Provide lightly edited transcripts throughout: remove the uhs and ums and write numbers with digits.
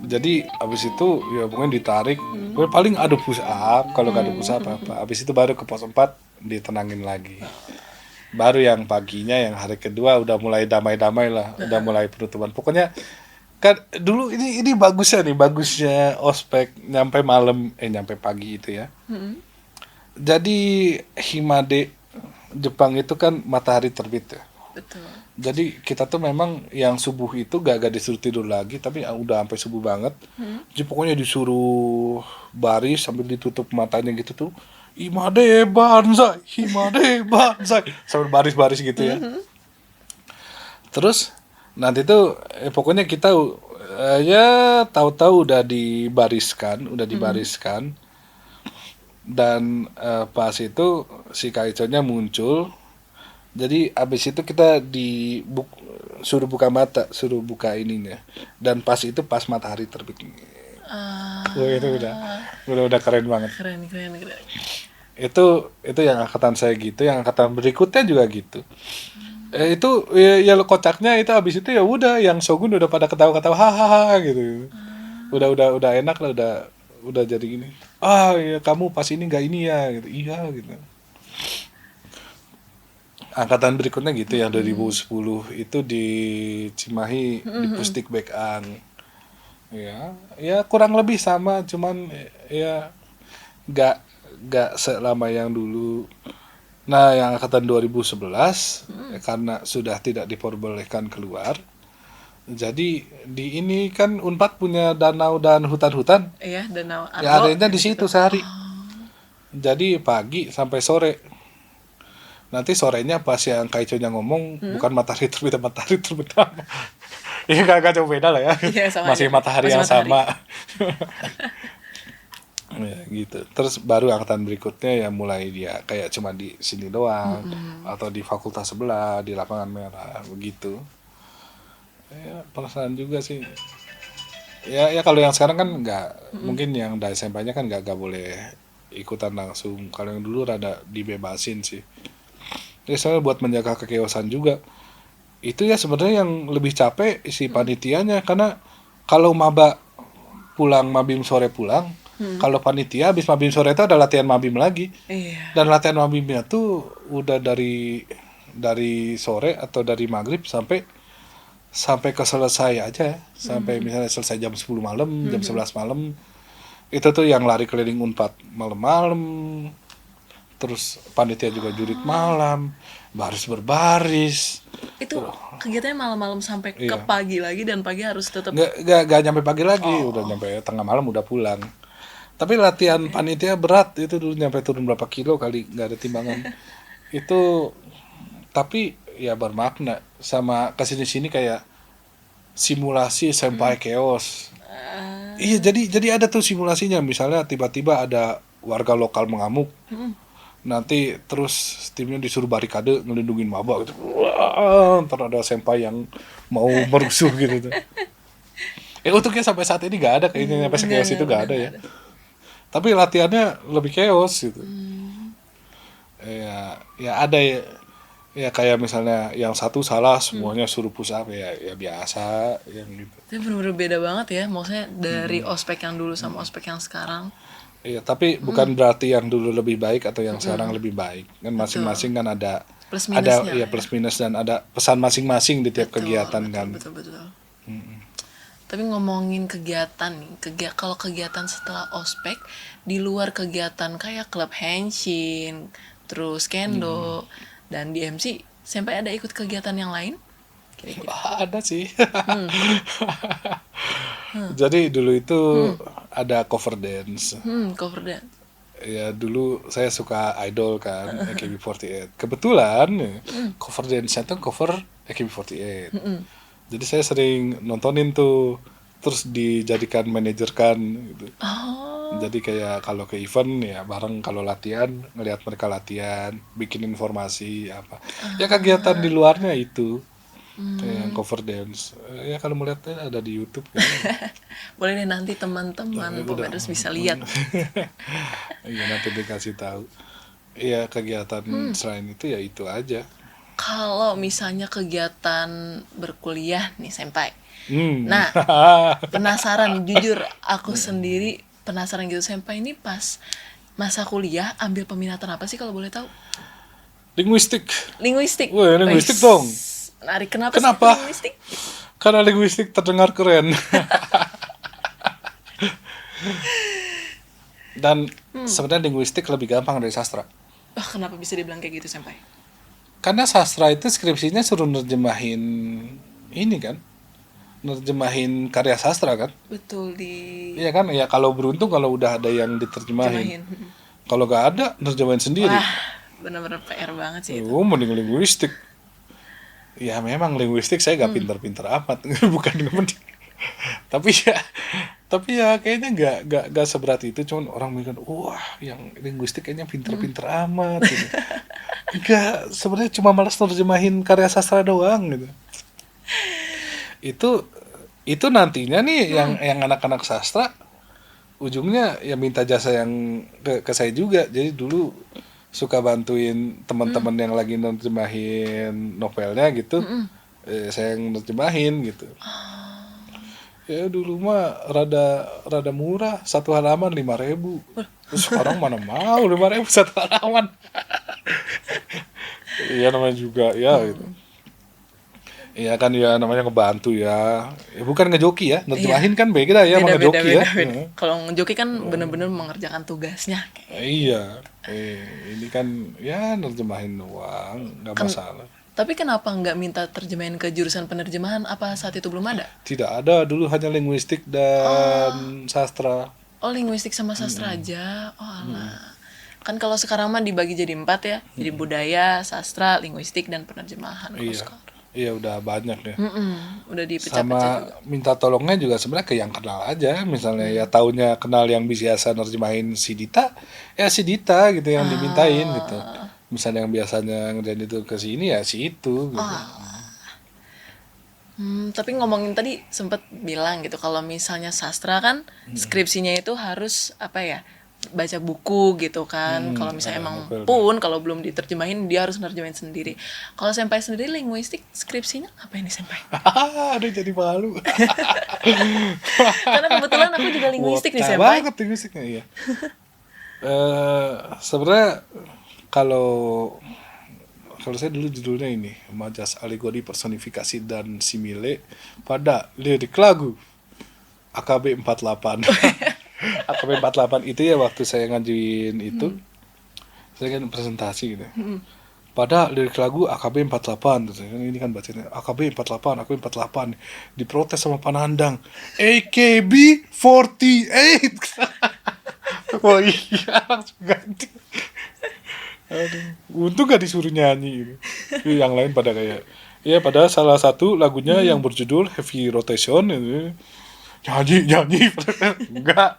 Jadi abis itu ya pokoknya ditarik. Paling adu push up, kalau gak ada push up apa. Abis itu baru ke pos 4 ditenangin lagi. Baru yang paginya yang hari kedua udah mulai damai-damai lah, udah mulai penutupan. Pokoknya kan dulu ini bagusnya ospek nyampe pagi itu ya. Jadi Himade Jepang itu kan matahari terbit ya. Betul. Jadi kita tuh memang yang subuh itu gak disuruh tidur lagi, tapi udah sampai subuh banget. Jadi pokoknya disuruh baris sambil ditutup matanya gitu tuh. Himade Banzai, Himade Banzai, sambil baris-baris gitu ya. Terus nanti tuh pokoknya kita ya tahu-tahu udah dibariskan dan pas itu si Kaiconya muncul. Jadi abis itu kita suruh buka mata, suruh buka ininya. Dan pas itu pas matahari terbit. Wah, itu udah keren banget. Keren. Itu yang angkatan saya gitu, yang angkatan berikutnya juga gitu. Itu ya kocaknya itu abis itu ya udah yang Shogun udah pada ketawa-ketawa hahaha gitu. Udah enak lah, udah jadi gini. Ah ya kamu pas ini nggak ini ya gitu. Iya gitu. Angkatan berikutnya gitu yang 2010 itu di Cimahi di Pustik Bekang. Ya kurang lebih sama, cuman ya nggak nggak selama yang dulu. Nah, yang angkatan 2011 karena sudah tidak diperbolehkan keluar. Jadi di ini kan Unpad punya danau dan hutan-hutan. Iya, Danau Ya Arlo adanya di gitu. situ sehari. Jadi pagi sampai sore. Nanti sorenya pas yang Kaiconya ngomong bukan matahari terbit, matahari terbenam. Iya kagak jauh beda lah ya. Iya, sama Masih aja. matahari Masih yang matahari. sama. Ya gitu. Terus baru angkatan berikutnya ya mulai dia kayak cuma di sini doang atau di fakultas sebelah di lapangan merah begitu. Ya perasaan juga sih. Ya kalau yang sekarang kan nggak, mungkin yang dari SMP-nya kan nggak boleh ikutan langsung. Kalau yang dulu rada dibebasin sih. Ya soalnya buat menjaga kekeosan juga. Itu ya sebenarnya yang lebih capek si panitianya, karena kalau maba pulang mabim sore pulang, kalau panitia habis mabim sore itu ada latihan mabim lagi. Iya. Dan latihan mabimnya tuh udah dari sore atau dari maghrib sampai ke selesai aja, sampai misalnya selesai jam 10 malam, jam 11 malam. Itu tuh yang lari keliling Unpad malam-malam. Terus panitia juga jurit malam, baris berbaris. Itu kegiatannya malam-malam sampai ke Iya. pagi lagi, dan pagi harus tetap. Nggak nyampe pagi lagi, udah nyampe tengah malam udah pulang. Tapi latihan panitia berat itu dulu, nyampe turun berapa kilo kali, nggak ada timbangan. Itu tapi ya bermakna, sama kesini-sini kayak simulasi senpai chaos. Iya, jadi ada tuh simulasinya, misalnya tiba-tiba ada warga lokal mengamuk. Nanti terus timnya disuruh barikade ngelindungin maba gitu. Wah, ntar ada senpai yang mau merusuh gitu tuh. Untuknya sampai saat ini gak ada kayaknya, sampai sekeos itu gak ada ya. Tapi latihannya lebih chaos gitu. Ya ada ya kayak misalnya yang satu salah semuanya suruh push up, ya biasa yang gitu. Itu bener-bener beda banget ya, maksudnya dari ospek yang dulu sama ospek yang sekarang. Iya, tapi bukan berarti yang dulu lebih baik atau yang sekarang lebih baik. Kan masing-masing kan ada Plus minusnya ya ya. plus minus, dan ada pesan masing-masing di tiap kegiatan kan. Betul. Tapi ngomongin kegiatan nih, kalau kegiatan setelah ospek di luar kegiatan kayak klub henshin, terus kendo, dan di MC, sampai ada ikut kegiatan yang lain? Kira-kira. Ada sih. Jadi dulu itu ada cover dance. Cover dance. Ya dulu saya suka idol kan, AKB48. Kebetulan cover dance-nya tuh cover AKB48. Jadi saya sering nontonin tuh, terus dijadikan manajer kan gitu. Jadi kayak kalau ke event ya bareng, kalau latihan ngelihat mereka latihan, bikin informasi apa. Ya kegiatan di luarnya itu. Yang cover dance. Ya kalau mau lihat ada di YouTube kan. Boleh deh nanti teman-teman Pomeders bisa lihat. Iya, nanti dikasih tahu. Iya, kegiatan selain itu ya itu aja. Kalau misalnya kegiatan berkuliah nih Senpai. Hmm. Nah, penasaran jujur aku sendiri penasaran gitu Senpai ini pas masa kuliah ambil peminatan apa sih kalau boleh tahu? Linguistik. Linguistik. Wah, linguistik Wais, dong. menarik. Kenapa sih Kenapa? linguistik? Karena linguistik terdengar keren. Dan sebenarnya linguistik lebih gampang dari sastra. Oh, kenapa bisa dibilang kayak gitu Senpai? Karena sastra itu skripsinya suruh nerjemahin ini kan, nerjemahin karya sastra kan. Betul di Iya kan, ya kalau beruntung kalau udah ada yang diterjemahin. jemahin. Kalau gak ada, nerjemahin sendiri. Wah, benar-benar PR banget sih itu. Oh, mending linguistik. Ya memang linguistik saya gak pinter-pinter amat, bukan gak penting. Tapi ya kayaknya gak seberat itu. Cuman orang mikir, wah yang linguistik kayaknya pinter-pinter amat gitu. Enggak, sebenarnya cuma malas nerjemahin karya sastra doang gitu. Itu nantinya nih yang anak-anak sastra ujungnya ya minta jasa yang ke saya juga. Jadi dulu suka bantuin teman-teman yang lagi nerjemahin novelnya gitu. Saya yang nerjemahin gitu. Ya dulu mah rada murah, satu halaman 5.000. Terus sekarang mana mau 5.000 satu halaman. Iya namanya juga ya gitu. Iya kan ya namanya ngebantu ya. Bukan ngejoki ya, nerjemahin kan beda ya sama ngejoki ya. Kalau ngejoki kan bener-bener mengerjakan tugasnya. Iya. Ini kan ya nerjemahin doang, nggak masalah. Tapi kenapa nggak minta terjemahin ke jurusan penerjemahan? Apa saat itu belum ada? Tidak ada, dulu hanya linguistik dan sastra. Oh, linguistik sama sastra aja. Oh, alah. Kan kalau sekarang mah dibagi jadi 4 ya. Jadi budaya, sastra, linguistik, dan penerjemahan. Iya. Iya udah banyak ya. Udah dipecah-pecah juga. Sama minta tolongnya juga sebenarnya ke yang kenal aja. Misalnya ya taunya kenal yang biasa nerjemahin si Dita, ya si Dita gitu yang dimintain gitu. Misalnya yang biasanya ngerjain itu ke sini ya si itu gitu. Tapi ngomongin tadi sempet bilang gitu kalau misalnya sastra kan skripsinya itu harus apa ya, baca buku gitu kan. Kalau misalnya emang pun kalau belum diterjemahin dia harus nerjemahin sendiri. Kalau Senpai sendiri linguistik skripsinya apa ini Senpai? Aduh jadi malu. Karena kebetulan aku juga linguistik nih Wota Senpai. banget linguistiknya iya. Sebenarnya kalau saya dulu judulnya ini Majas Alegori Personifikasi dan Simile pada lirik lagu AKB 48. AKB 48 itu ya waktu saya ngajuin itu saya kan presentasi gitu. Pada lirik lagu AKB 48 gitu. Ini kan bacanya AKB 48, AKB 48 diprotes sama Panandang. AKB 48. Oh iya langsung ganti. Aduh, untung gak disuruh nyanyi gitu. Yang lain pada kayak ya padahal salah satu lagunya yang berjudul Heavy Rotation itu nyanyi enggak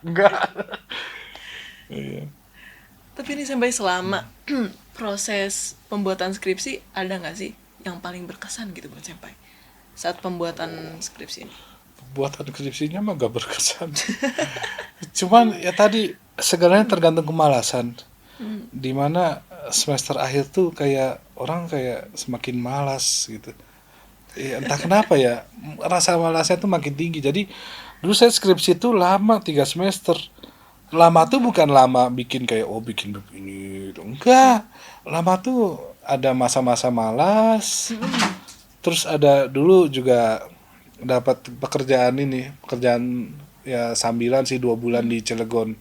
iya. Tapi ini Senpai selama proses pembuatan skripsi ada nggak sih yang paling berkesan gitu buat Senpai saat pembuatan skripsi ini? Buatan skripsinya mah gak berkesan. Cuman ya tadi segalanya tergantung kemalasan. Dimana semester akhir tuh kayak orang kayak semakin malas gitu. Ya, entah kenapa ya rasa malasnya tuh makin tinggi. Jadi dulu saya skripsi tuh lama 3 semester. Lama tuh bukan lama bikin kayak bikin begini, enggak. Lama tuh ada masa-masa malas. Terus ada dulu juga dapat pekerjaan ya sambilan sih 2 bulan di Cilegon.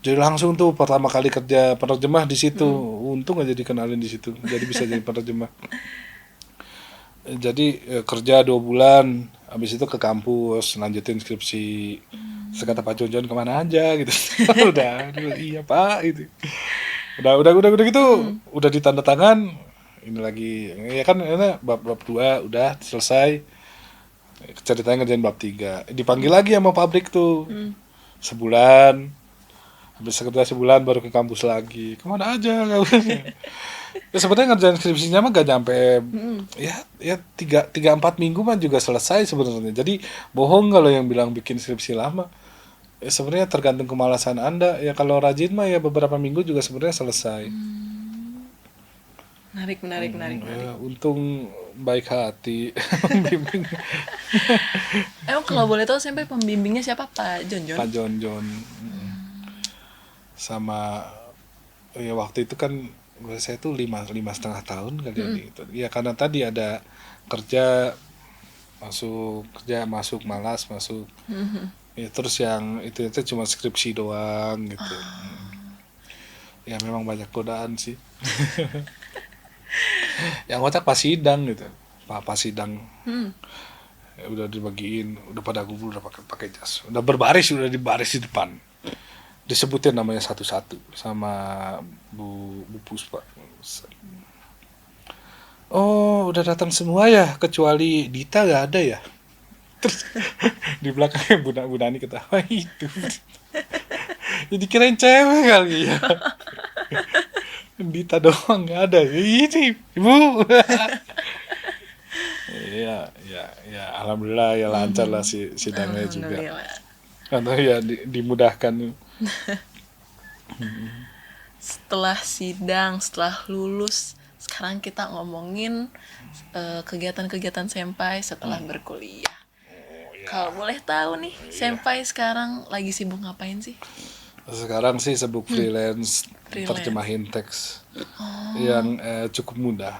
Jadi langsung tuh pertama kali kerja penerjemah di situ. Untung aja dikenalin di situ. Jadi bisa jadi penerjemah. Jadi kerja 2 bulan, habis itu ke kampus lanjutin skripsi. Terus kata Pak Jonjon kemana aja gitu. Udah iya Pak itu. Udah gitu, udah ditanda tangan. Ini lagi ya kan ini bab 2 udah selesai. Ceritanya ngerjain bab 3. Dipanggil lagi sama pabrik tuh. Sebulan. Habis kerja sebulan baru ke kampus lagi. Kemana aja? Ya sebenarnya ngerjain skripsinya mah gak nyampe ya 3-4 minggu mah juga selesai sebenarnya. Jadi bohong kalau yang bilang bikin skripsi lama. Ya sebenarnya tergantung kemalasan Anda. Ya kalau rajin mah ya beberapa minggu juga sebenarnya selesai. Menarik. Untung baik hati membimbing Emang kalau boleh tahu sampai pembimbingnya siapa, Pak Jon? Pak Jon. Sama ya waktu itu kan saya tuh lima setengah tahun kali ya gitu. Ya karena tadi ada kerja masuk malas masuk. Ya terus yang itu cuma skripsi doang gitu. Ya memang banyak godaan sih. Yang otak pas sidang gitu. Pas sidang ya udah dibagiin, udah pada kumpul, udah pakai jas, udah udah dibaris di depan, disebutin namanya satu-satu sama Bu Puspa. Oh udah datang semua ya kecuali Dita gak ada ya. Terus di belakangnya Bu Nani ketawa itu. Jadi kirain cewek kali ya. Dita doang gak ada. Ini ibu. Ya alhamdulillah ya lancar lah sidangnya juga. Karena ya dimudahkan. Setelah sidang, setelah lulus, sekarang kita ngomongin kegiatan-kegiatan senpai setelah berkuliah. Kalau boleh tahu nih, senpai sekarang lagi sibuk ngapain sih? Sekarang sih sibuk freelance terjemahin teks yang cukup mudah.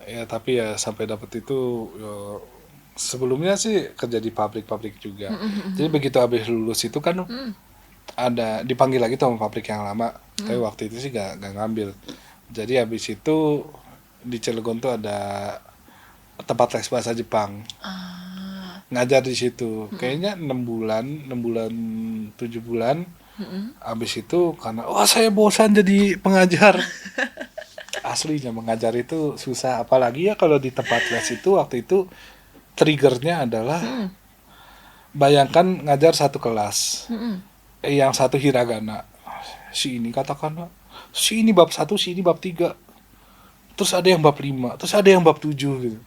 Ya tapi ya sampai dapat itu sebelumnya sih kerja di pabrik juga. Jadi begitu habis lulus itu kan ada dipanggil lagi tuh sama pabrik yang lama. Tapi waktu itu sih gak ngambil. Jadi habis itu di Cilegon tuh ada tempat les bahasa Jepang. Ngajar di situ. Kayaknya 6 bulan, 7 bulan. Habis itu karena saya bosan jadi pengajar. Aslinya mengajar itu susah, apalagi ya kalau di tempat les itu waktu itu triggernya adalah bayangkan ngajar satu kelas, yang satu hiragana, si ini katakana, si ini bab 1, si ini bab 3, terus ada yang bab 5, terus ada yang bab 7 gitu.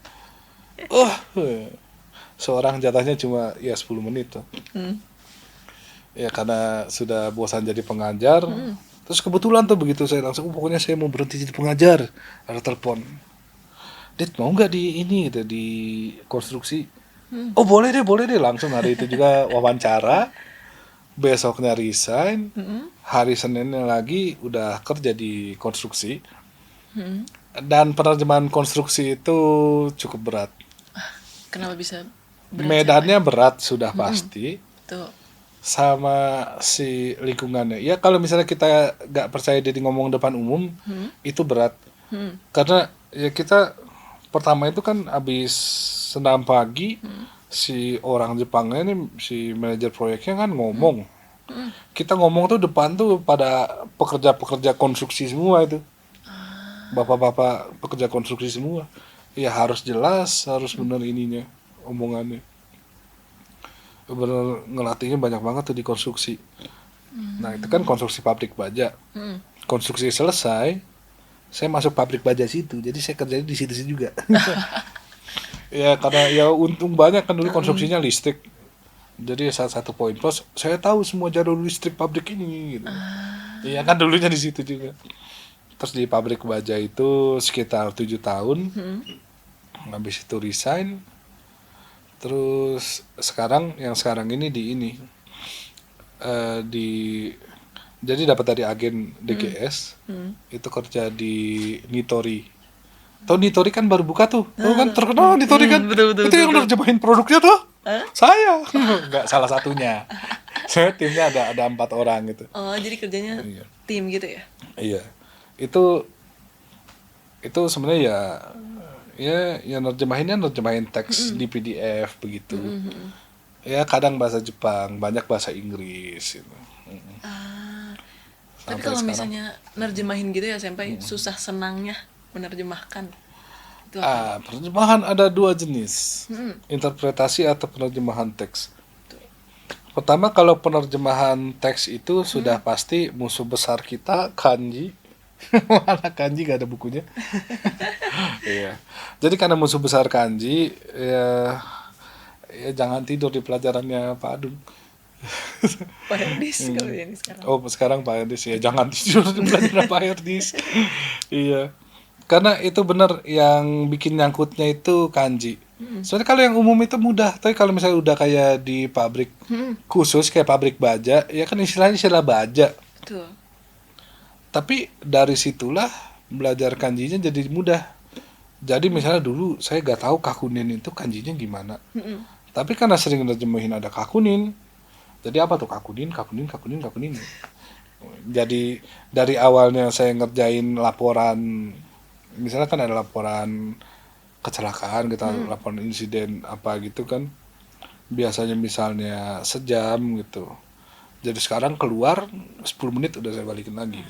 Seorang jatahnya cuma ya 10 menit tuh. Ya karena sudah bosan jadi pengajar. Terus kebetulan tuh begitu saya langsung pokoknya saya mau berhenti jadi pengajar, ada telepon, Dit mau nggak di ini gitu, di konstruksi. Oh boleh deh langsung hari itu juga wawancara, besoknya resign, hari Seninnya lagi udah kerja di konstruksi. Dan penerjemahan konstruksi itu cukup berat. Kenapa bisa berat? Medannya berat sudah pasti. Tuh. Sama si lingkungannya. Ya kalau misalnya kita nggak percaya diri ngomong depan umum, itu berat. Karena ya kita pertama itu kan habis senam pagi, si orang Jepangnya ini, si manajer proyeknya kan ngomong. Kita ngomong tuh depan tuh pada pekerja-pekerja konstruksi semua itu. Bapak-bapak pekerja konstruksi semua. Ya harus jelas, harus benar ininya, omongannya. Bener ngelatihnya banyak banget tuh di konstruksi. Nah itu kan konstruksi pabrik baja. Konstruksi selesai, saya masuk pabrik baja situ, jadi saya kerjanya di situ juga. Ya karena ya untung banyak kan dulu konstruksinya listrik, jadi salah satu poin plus saya tahu semua jalur listrik pabrik ini gitu. Iya kan dulunya di situ juga. Terus di pabrik baja itu sekitar 7 tahun. Habis itu resign. Terus sekarang ini jadi dapat dari agen DGS. Itu kerja di Nitori. Tahu Nitori kan baru buka tuh. Tahu kan terkenal Nitori kan. Betul, itu yang nerjemahin produknya tuh. Saya. Enggak salah satunya. Saya timnya ada 4 orang gitu. Oh, jadi kerjanya tim gitu ya? Iya. Itu sebenarnya ya nerjemahin teks di PDF begitu. Ya kadang bahasa Jepang, banyak bahasa Inggris gitu. Tapi kalau misalnya nerjemahin gitu ya sampai susah senangnya menerjemahkan itu apa? Penerjemahan ada 2 jenis, interpretasi atau penerjemahan teks. Pertama kalau penerjemahan teks itu sudah pasti musuh besar kita kanji. Malah kanji gak ada bukunya. Iya. Jadi karena musuh besar kanji, ya jangan tidur di pelajarannya Pak Adung. Pak Herdis kalau ini sekarang. Oh sekarang Pak Herdis ya jangan tidur di pelajaran Pak Herdis. Iya. Karena itu bener yang bikin nyangkutnya itu kanji. Soalnya kalau yang umum itu mudah, tapi kalau misalnya udah kayak di pabrik khusus kayak pabrik baja, ya kan istilahnya istilah baja. Betul. Tapi dari situlah belajar kanjinya jadi mudah. Jadi misalnya dulu saya gak tahu kakunin itu kanjinya gimana. Tapi karena sering nerjemahin ada kakunin, jadi apa tuh kakunin, kakunin, kakunin, kakunin. Jadi dari awalnya saya ngerjain laporan, misalnya kan ada laporan kecelakaan, kita laporan insiden apa gitu kan, biasanya misalnya sejam gitu. Jadi sekarang keluar 10 menit udah saya balikin lagi.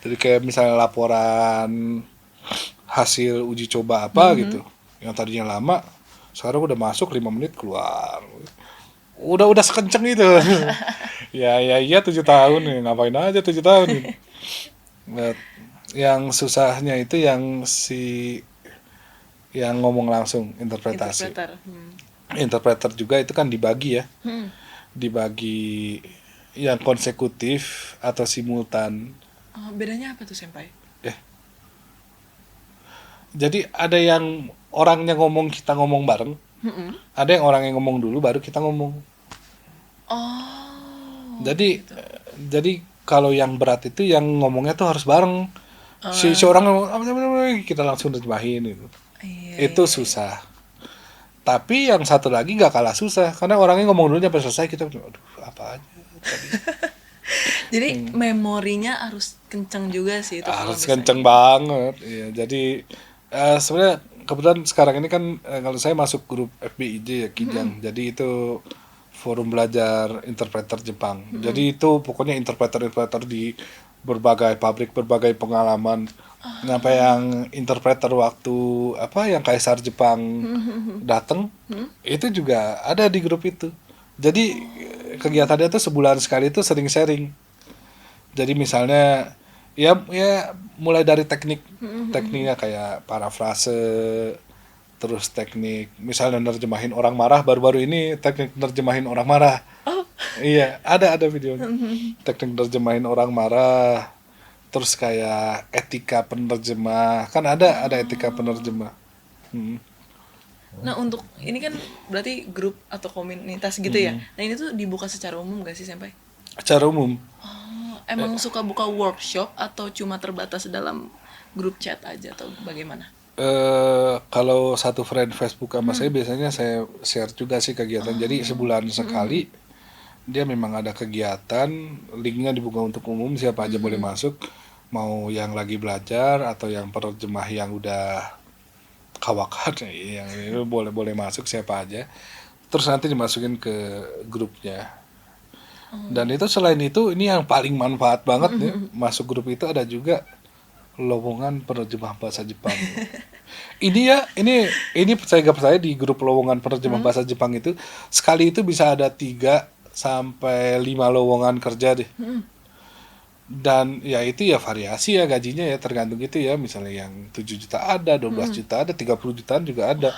Jadi kayak misalnya laporan hasil uji coba apa gitu, yang tadinya lama, sekarang udah masuk 5 menit keluar. Udah sekenceng itu. Ya 7 tahun nih, ngapain aja 7 tahun nih. Nah, yang susahnya itu yang ngomong langsung interpretasi. Interpreter. Interpreter juga itu kan dibagi ya, dibagi yang konsekutif atau simultan. Oh, bedanya apa tuh Senpai? Ya, jadi ada yang orangnya ngomong kita ngomong bareng, ada yang orang yang ngomong dulu baru kita ngomong. Oh. Jadi jadi kalau yang berat itu yang ngomongnya tuh harus bareng. Si orang ngomong kita langsung terjemahin itu. Iya. Itu susah. Tapi yang satu lagi nggak kalah susah karena orangnya ngomong dulu sampai selesai kita aduh apa aja tadi. Jadi memorinya harus kenceng juga sih itu kalau Harus misalnya. kenceng banget. Iya, jadi sebenarnya kebetulan sekarang ini kan kalau saya masuk grup FBIJ ya Kijang. Jadi itu forum belajar interpreter Jepang. Jadi itu pokoknya interpreter di berbagai pabrik, berbagai pengalaman. Sampai yang interpreter waktu apa yang Kaisar Jepang datang, itu juga ada di grup itu. Jadi kegiatannya tuh sebulan sekali itu sering sharing. Jadi misalnya ya mulai dari tekniknya kayak parafrase, terus teknik misalnya nerjemahin orang marah, baru-baru ini teknik nerjemahin orang marah. Iya, ada video. Teknik nerjemahin orang marah. Terus kayak etika penerjemah. Kan ada etika penerjemah. Hmm. Nah, untuk ini kan berarti grup atau komunitas gitu ya. Nah, ini tuh dibuka secara umum gak sih Senpai? Secara umum. Oh, emang suka buka workshop atau cuma terbatas dalam grup chat aja atau bagaimana? Kalau satu friend Facebook sama saya biasanya saya share juga sih kegiatan. Jadi sebulan sekali dia memang ada kegiatan, linknya dibuka untuk umum, siapa aja boleh masuk. Mau yang lagi belajar atau yang penerjemah yang udah kawakan yang ini boleh masuk siapa aja. Terus nanti dimasukin ke grupnya. Dan itu selain itu ini yang paling manfaat banget nih, masuk grup itu ada juga lowongan penerjemah bahasa Jepang. ini percaya gak percaya di grup lowongan penerjemah bahasa Jepang itu sekali itu bisa ada 3 sampai 5 lowongan kerja deh. Dan ya itu ya variasi ya gajinya ya tergantung itu ya, misalnya yang 7 juta ada, 12 juta ada, 30 jutaan juga ada.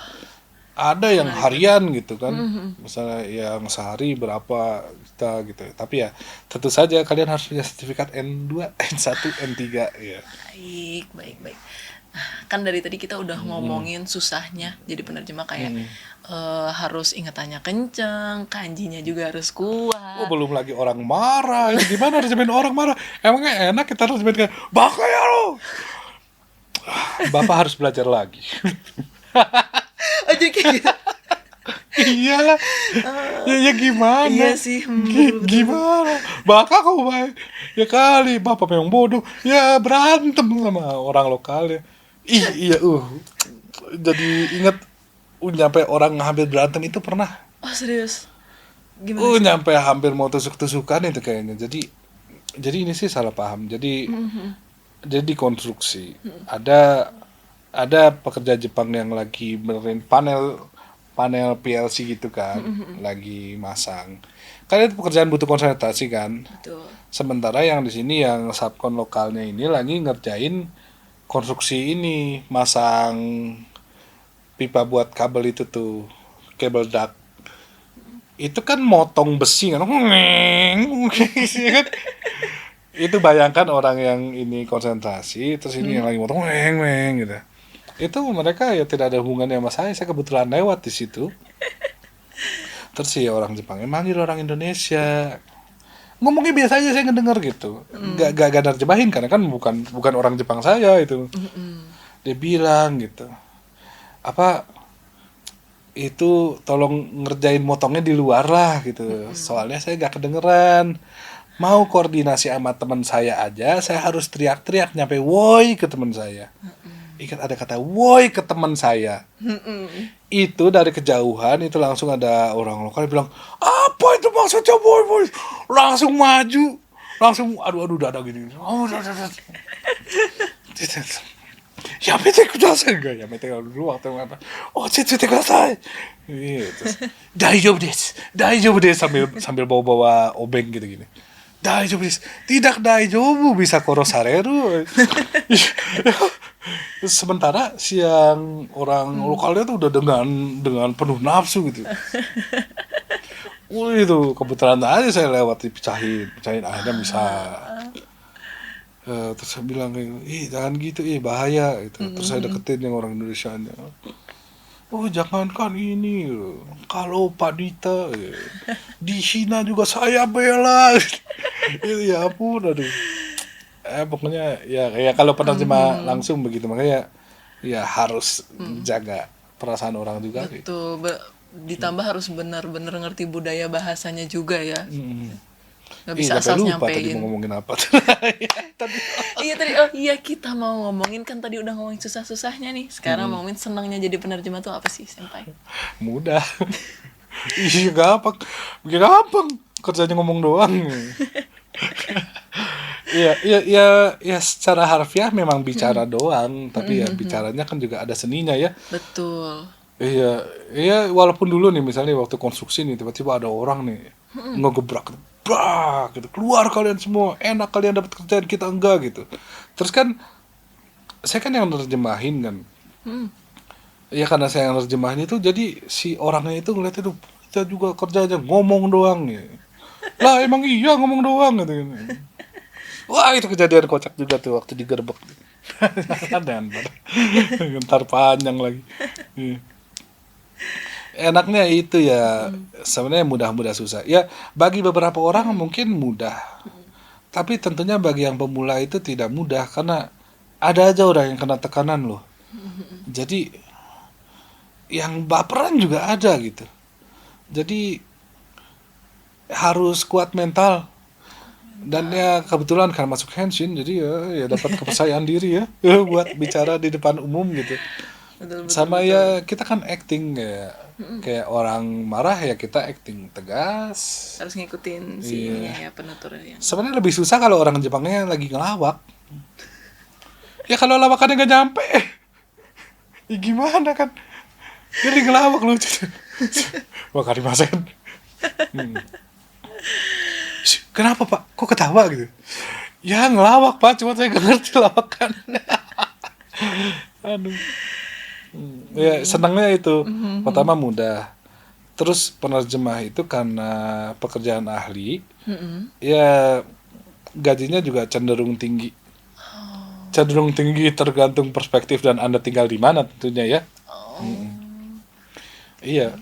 Ada yang harian gitu kan, misalnya yang sehari berapa juta gitu. Tapi ya tentu saja kalian harus punya sertifikat N2, N1, N3 ya. Baik. Nah, kan dari tadi kita udah ngomongin susahnya jadi penerjemah kayak harus ingatannya kenceng, kanjinya juga harus kuat. Oh, belum lagi orang marah. Ini gimana nerjemahin orang marah? Emangnya enak kita nerjemahin kayak baka ya lo. Bapak harus belajar lagi. Oh, jadi kayak gitu. Iyalah. Ya gimana? Iya sih. Gimana? Baka kau baik. Ya kali bapak memang bodoh. Ya berantem sama orang lokal ya. Iya. Jadi ingat nyampe orang hampir berantem itu pernah. Oh, serius? Gimana sih? Nyampe hampir mau tusuk-tusukan itu kayaknya. Jadi ini sih salah paham. Jadi dikonstruksi. Ada pekerja Jepang yang lagi benerin panel PLC gitu kan, lagi masang. Kan itu pekerjaan butuh konsentrasi kan. Betul. Sementara yang di sini yang subkon lokalnya ini lagi ngerjain konstruksi ini, masang pipa buat kabel itu tuh, kabel duct. Itu kan motong besi kan. Itu bayangkan orang yang ini konsentrasi, terus ini yang lagi motong weng weng gitu. Itu mereka ya tidak ada hubungannya sama saya kebetulan lewat di situ. Terus ya orang Jepangnya manggil orang Indonesia. Ngomongnya biasa aja saya ngedenger gitu. Gak nerjemahin karena kan bukan orang Jepang saya itu. Dia bilang gitu. Apa itu tolong ngerjain motongnya di luar lah gitu. Soalnya saya gak kedengeran. Mau koordinasi sama teman saya aja, saya harus teriak-teriak nyampe woi ke teman saya. Ingat ada kata woi ke teman saya. Itu dari kejauhan itu langsung ada orang lokal bilang, apa itu maksudnya woi woi? Langsung maju, langsung aduh dada gini. Oh, dada. Ya mete kudasai enggak ya mete dulu waktu apa oh cete kudasai gitu daijoubu desu sambil bawa obeng gitu gini daijoubu desu tidak daijoubu bisa korosareru. Sementara si yang orang lokalnya tuh udah dengan penuh nafsu gitu. Itu kebetulan aja saya lewat pecahin akhirnya bisa. Terus saya bilang kayak, jangan gitu, bahaya gitu. Terus saya deketin yang orang Indonesia nya. Oh jangankan ini, kalau Pak Dita di Cina juga saya bela. Ya ampun, aduh. Pokoknya ya kalau penerjemah langsung begitu, makanya ya harus jaga perasaan orang juga. Betul, ditambah harus benar-benar ngerti budaya bahasanya juga ya. Nggak bisa asal lupa nyampein. tadi mau ngomongin apa. Iya kita mau ngomongin kan tadi udah ngomongin susah-susahnya nih. Sekarang ngomongin senangnya jadi penerjemah tuh apa sih, Senpai? Mudah. Iya gampang. Gampang. Kerjanya ngomong doang. Iya secara harfiah memang bicara doang, tapi ya bicaranya kan juga ada seninya ya. Betul. Iya walaupun dulu nih misalnya waktu konstruksi nih tiba-tiba ada orang nih ngegebrak gitu. Keluar kalian semua, enak kalian dapat kerjaan kita enggak gitu. Terus kan saya kan yang nerjemahin kan. Ya karena saya yang nerjemahin itu jadi si orangnya itu ngeliat itu kita juga kerja aja ngomong doang ya. Lah emang iya ngomong doang gitu. Wah itu kejadian kocak juga tuh waktu digerebek. Dan ntar panjang lagi. Enaknya itu ya sebenarnya mudah susah. Ya bagi beberapa orang mungkin mudah. Tapi tentunya bagi yang pemula itu tidak mudah karena ada aja orang yang kena tekanan loh. Jadi yang baperan juga ada gitu. Jadi harus kuat mental. Dan ya kebetulan kan masuk Henshin jadi ya dapat kepercayaan diri ya buat bicara di depan umum gitu. Betul. Sama ya kita kan acting kayak orang marah ya kita acting tegas. Harus ngikutin si ininya ya penuturnya. Sebenarnya lebih susah kalau orang Jepangnya lagi ngelawak. Ya kalau lawakannya gak nyampe, ya gimana kan? Dia lagi ngelawak lucu. Wah karimasen. Kenapa pak? Kok ketawa gitu? Ya ngelawak pak, cuma saya gak ngerti lawakan. Aduh. Ya senangnya itu pertama mudah. Terus penerjemah itu karena pekerjaan ahli, ya gajinya juga cenderung tinggi. Cenderung tinggi tergantung perspektif dan Anda tinggal di mana tentunya ya. Iya.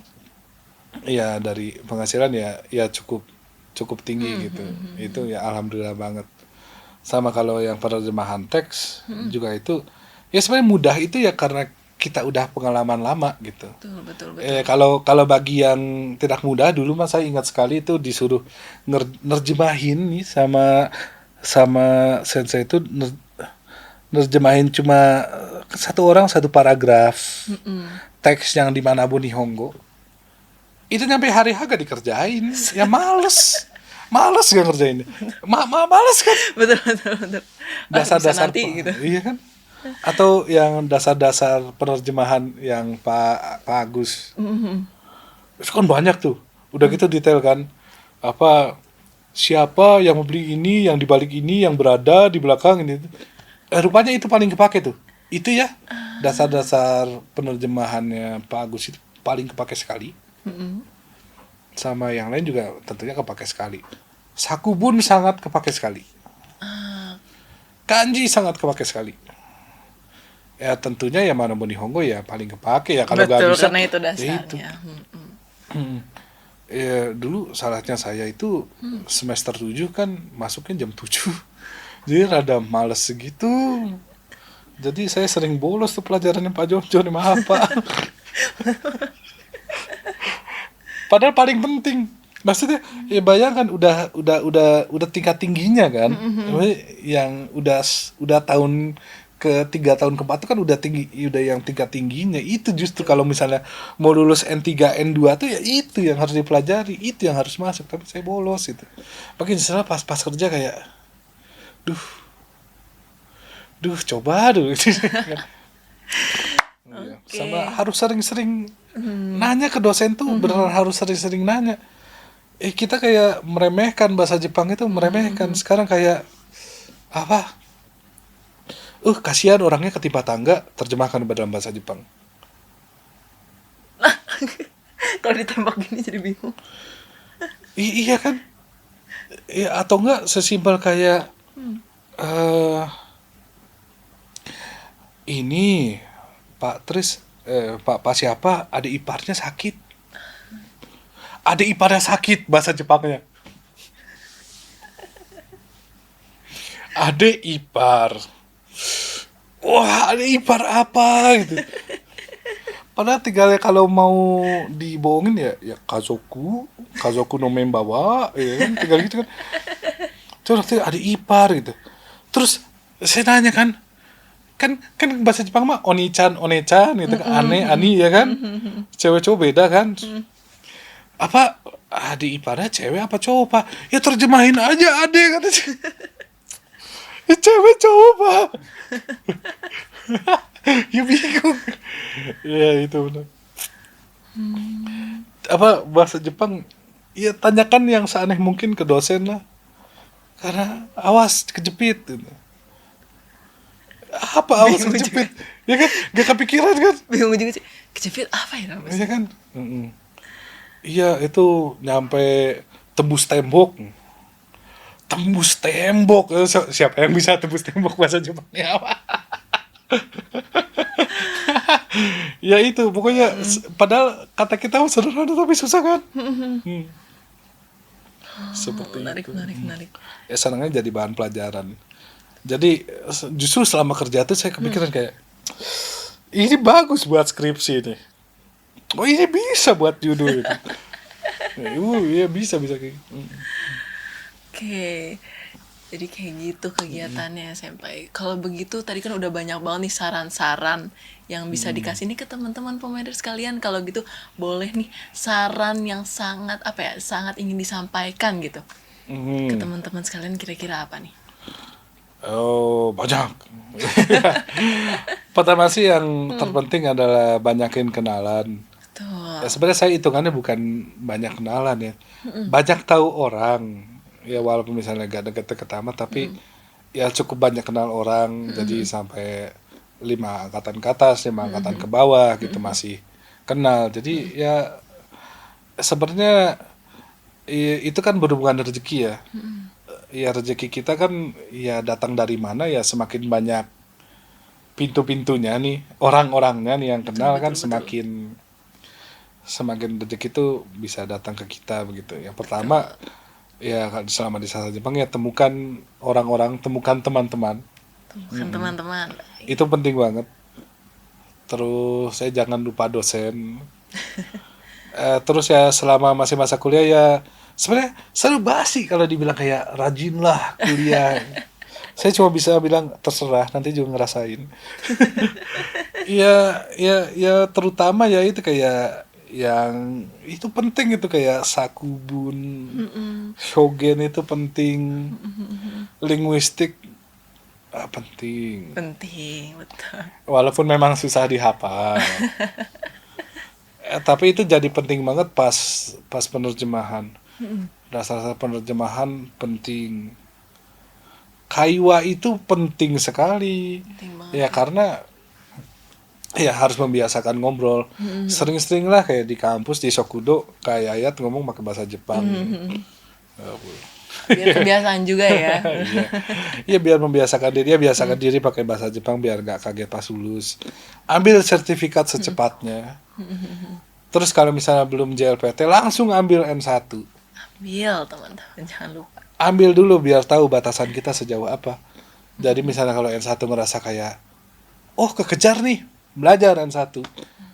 Iya dari penghasilan ya cukup tinggi gitu. Itu ya alhamdulillah banget. Sama kalau yang penerjemahan teks juga itu ya sebenarnya mudah itu ya karena kita udah pengalaman lama gitu. Betul. Kalau bagi yang tidak mudah dulu mas saya ingat sekali itu disuruh nerjemahin nih sama sensei itu nerjemahin cuma satu orang satu paragraf teks yang di Manabu Nihongo. Itu nyampe hari H gak dikerjain. Ya males gak ngerjain. Males kan. Betul. Dasar-dasar nanti gitu. Iya kan. Atau yang dasar-dasar penerjemahan yang Pak Agus. Itu kan banyak tuh. Udah gitu detail kan. Apa siapa yang membeli ini, yang dibalik ini, yang berada di belakang ini. Rupanya itu paling kepake tuh. Itu ya dasar-dasar penerjemahannya Pak Agus itu paling kepake sekali. Sama yang lain juga tentunya kepake sekali. Sakubun sangat kepake sekali. Kanji sangat kepake sekali. Ya tentunya ya mana Nihongo ya paling kepake ya, kalau nggak Betul, bisa karena itu ya itu. dasarnya. Ya dulu salahnya saya itu semester 7 kan masuknya jam 7. Jadi rada males segitu. Jadi saya sering bolos tuh pelajarannya Pak Jonjon, maaf Pak. Padahal paling penting. Maksudnya ya bayangkan udah tingkat tingginya kan. Yang udah tahun ke 3 tahun ke 4 itu kan udah tinggi, udah yang tingkat tingginya. Itu justru kalau misalnya mau lulus N3 N2 tuh ya itu yang harus dipelajari, itu yang harus masuk, tapi saya bolos itu. Makin setelah pas kerja kayak coba dulu. Iya. Sama harus sering-sering nanya ke dosen tuh, beneran harus sering-sering nanya. Kita kayak meremehkan bahasa Jepang itu, meremehkan. Sekarang kayak apa? Kasihan orangnya ketimpa tangga, terjemahkan dalam bahasa Jepang. Kalau ditembak gini jadi bingung. Iya kan? Ya, atau enggak sesimpel kayak ini Pak Tris, Pak siapa, adik iparnya sakit. Adik iparnya sakit, bahasa Jepangnya. Adik ipar. Wah, adik ipar apa gitu. Padahal tinggalnya kalau mau dibohongin ya Kazoku no membawa, ya kan, tinggal gitu kan. Terus adik ipar gitu. Terus saya nanya kan bahasa Jepang mah oni-chan gitu kan, ani ya kan. Cewek cowok beda kan. Apa adik iparnya cewek apa cowok Pak? Ya terjemahin aja adik, kata ya cewek cowok Pak. Ya bingung. Ya itu benar. Apa bahasa Jepang, ya tanyakan yang seaneh mungkin ke dosen lah. Karena awas kejepit gitu. Apa awas kejepit? Ya kan gak kepikiran kan? Bingung juga sih. Kejepit apa ya namanya? Iya kan? Iya itu nyampe tembus tembok. Tembus tembok. Siapa yang bisa tembus tembok bahasa Jepangnya apa? Ya itu pokoknya padahal kata kita sederhana tapi susah kan? Seperti Menarik, itu. menarik. Ya senangnya jadi bahan pelajaran. Jadi justru selama kerja tuh saya kepikiran kayak ini bagus buat skripsi ini. Oh ini bisa buat judul itu. Iya bisa kayak. Oke. Jadi kayak gitu kegiatannya sampai. Kalau begitu tadi kan udah banyak banget nih saran-saran yang bisa dikasih nih ke teman-teman pemader sekalian. Kalau gitu boleh nih saran yang sangat sangat ingin disampaikan gitu ke teman-teman sekalian, kira-kira apa nih? Oh banyak. Pertama sih yang terpenting adalah banyakin kenalan. Tuh. Ya, sebenarnya saya hitungannya bukan banyak kenalan ya, banyak tahu orang. Ya walaupun misalnya gak deket-deket amat, tapi ya cukup banyak kenal orang. Jadi sampai 5 angkatan ke atas, 5 angkatan ke bawah gitu masih kenal. Jadi ya sebenarnya itu kan berhubungan rezeki ya. Ya rezeki kita kan ya datang dari mana ya, semakin banyak pintu-pintunya nih, orang-orangnya nih yang kenal kan semakin rezeki itu bisa datang ke kita begitu. Yang pertama ya selama di sana Jepang ya temukan orang-orang, temukan teman-teman. Temukan teman-teman. Itu penting banget. Terus saya jangan lupa dosen. Terus ya selama masih masa kuliah ya sebenarnya seru basi kalau dibilang kayak rajinlah kuliah. Saya cuma bisa bilang terserah, nanti juga ngerasain. Ya terutama ya itu kayak yang itu penting, itu kayak sakubun, shogen itu penting, linguistik penting. Penting, betul. Walaupun memang susah dihafal. Tapi itu jadi penting banget pas penerjemahan. Dasar penerjemahan penting. Kaiwa itu penting sekali. Penting banget. Ya karena ya harus membiasakan ngobrol. Sering-sering lah kayak di kampus di Sokudo kayak Ayat ngomong pakai bahasa Jepang. Biar kebiasaan juga ya. Iya, iya biar membiasakan diri, ya biasakan diri pakai bahasa Jepang biar nggak kaget pas lulus. Ambil sertifikat secepatnya. Terus kalau misalnya belum JLPT, langsung ambil N1. Ambil teman-teman, jangan lupa. Ambil dulu biar tahu batasan kita sejauh apa. Jadi misalnya kalau N1 ngerasa kayak, oh kekejar nih, belajar N1.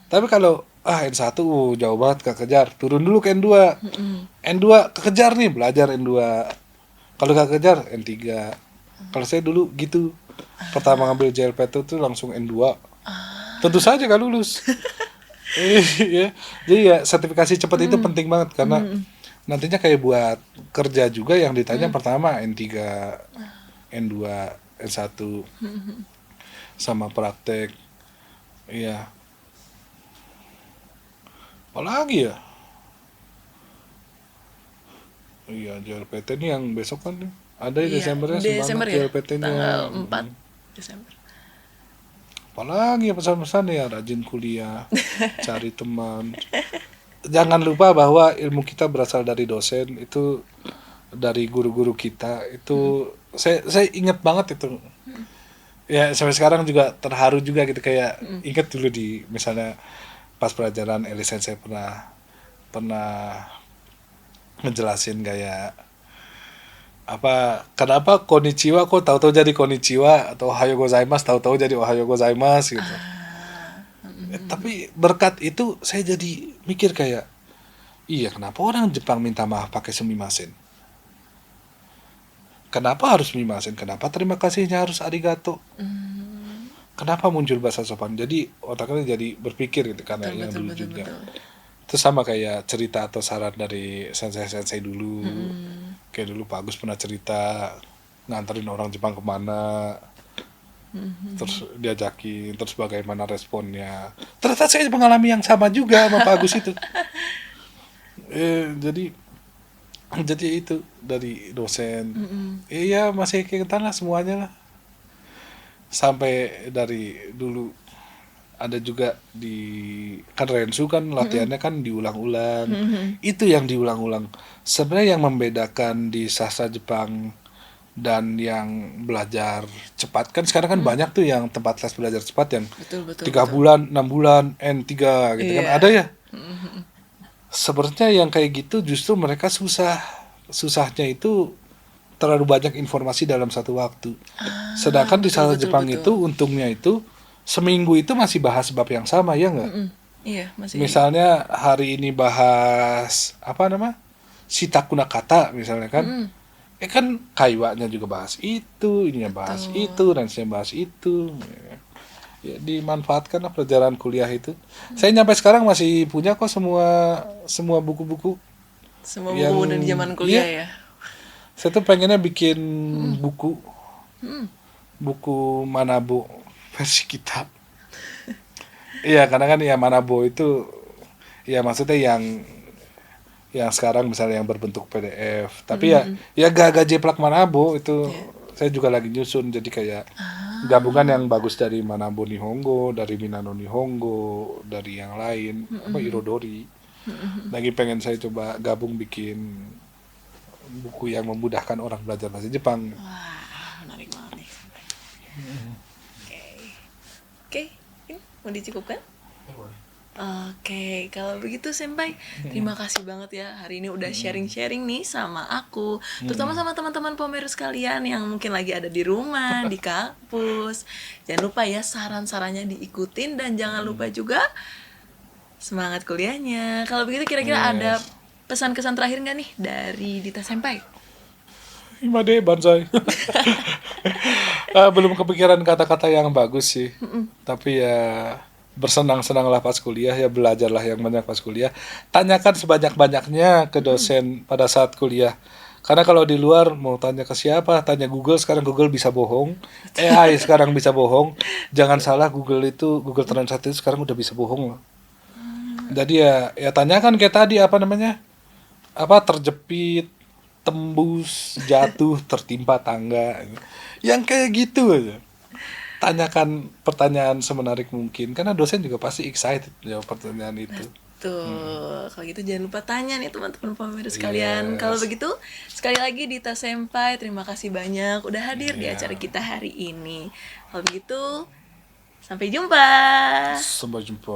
Tapi kalau N1 jauh banget kekejar, turun dulu ke N2. N2 kekejar nih, belajar N2. Kalau gak kekejar N3. Kalau saya dulu gitu. Pertama ngambil JLPT itu langsung N2. Tentu saja gak lulus. Iya. Jadi ya sertifikasi cepat itu penting banget karena nantinya kayak buat kerja juga yang ditanya pertama N3, N2, N1 sama praktek. Iya. Apalagi ya? Iya, JLPT nih yang besok kan nih. Ada ya Iya, Desembernya Desember semangat ya, JLPT-nya. tanggal 4 Desember. Apalagi ya pesan-pesan ya, rajin kuliah, cari teman. Jangan lupa bahwa ilmu kita berasal dari dosen, itu dari guru-guru kita. Itu saya ingat banget itu. Ya sampai sekarang juga terharu juga gitu kayak ingat dulu di misalnya pas pelajaran Elisen saya pernah ngejelasin kayak apa kenapa konnichiwa kok tahu-tahu jadi konnichiwa atau ohayo gozaimasu tahu-tahu jadi ohayo gozaimasu gitu. Tapi berkat itu saya jadi mikir kayak iya kenapa orang Jepang minta maaf pakai sumimasen? Kenapa harus sumimasen? Kenapa terima kasihnya harus arigato? Kenapa muncul bahasa sopan? Jadi otaknya jadi berpikir gitu karena Betul, yang betul, dulu betul, juga. betul. Itu sama kayak cerita atau saran dari sensei-sensei dulu. Kayak dulu Pak Agus pernah cerita nganterin orang Jepang kemana. Terus diajakin, terus bagaimana responnya. Ternyata saya mengalami yang sama juga sama Pak Agus itu. Jadi itu dari dosen. Iya masih keingetan lah semuanya lah. Sampai dari dulu ada juga di kan Rensu kan latihannya kan diulang-ulang. Itu yang diulang-ulang. Sebenarnya yang membedakan di sastra Jepang dan yang belajar cepat kan sekarang kan banyak tuh yang tempat les belajar cepat yang Betul, betul, 3 betul. bulan, 6 bulan, N3 gitu kan Iya. ada ya. Sebenarnya yang kayak gitu justru mereka susahnya itu terlalu banyak informasi dalam satu waktu. Sedangkan di betul, sastra betul, Jepang betul. itu untungnya itu seminggu itu masih bahas bab yang sama ya nggak? Iya, masih. Misalnya hari ini bahas apa nama Shitakuna kata misalnya kan, kan kaiwanya juga bahas itu, ininya bahas itu, ransinya bahas itu. Ya, dimanfaatkan lah pelajaran kuliah itu. Saya nyampe sekarang masih punya kok semua buku-buku. Semua yang- buku dari zaman kuliah iya. ya. Saya tuh pengennya bikin buku Manabo versi kitab. Iya, karena kan ya Manabo itu ya maksudnya yang sekarang misalnya yang berbentuk PDF. Tapi ya Gaga Jeplak Manabo itu saya juga lagi nyusun jadi kayak gabungan yang bagus dari Manabo Nihongo, dari Minano Nihongo, dari yang lain, apa Irodori. Lagi pengen saya coba gabung bikin buku yang memudahkan orang belajar bahasa Jepang. Wah, menarik banget nih. Oke, ini mau dicukupkan? Oke, kalau begitu Senpai, terima kasih banget ya hari ini udah sharing-sharing nih sama aku, terutama sama teman-teman Pomero sekalian yang mungkin lagi ada di rumah, di kampus. Jangan lupa ya saran-sarannya diikutin dan jangan lupa juga semangat kuliahnya. Kalau begitu kira-kira ada pesan-kesan terakhir nggak nih dari Dita Senpai? Imade Banzai. Belum kepikiran kata-kata yang bagus sih. Tapi ya bersenang-senanglah pas kuliah, ya belajarlah yang banyak pas kuliah. Tanyakan sebanyak-banyaknya ke dosen pada saat kuliah. Karena kalau di luar mau tanya ke siapa, tanya Google, sekarang Google bisa bohong. AI sekarang bisa bohong. Jangan salah, Google Translate itu sekarang udah bisa bohong loh. Jadi ya tanyakan kayak tadi apa namanya? Apa terjepit, tembus, jatuh, tertimpa tangga. Yang kayak gitu aja. Tanyakan pertanyaan semenarik mungkin karena dosen juga pasti excited jawab pertanyaan itu. Betul. Kalau gitu jangan lupa tanya nih teman-teman Pomero sekalian. Kalau begitu sekali lagi Dita Senpai, terima kasih banyak udah hadir di acara kita hari ini. Kalau begitu sampai jumpa. Sampai jumpa.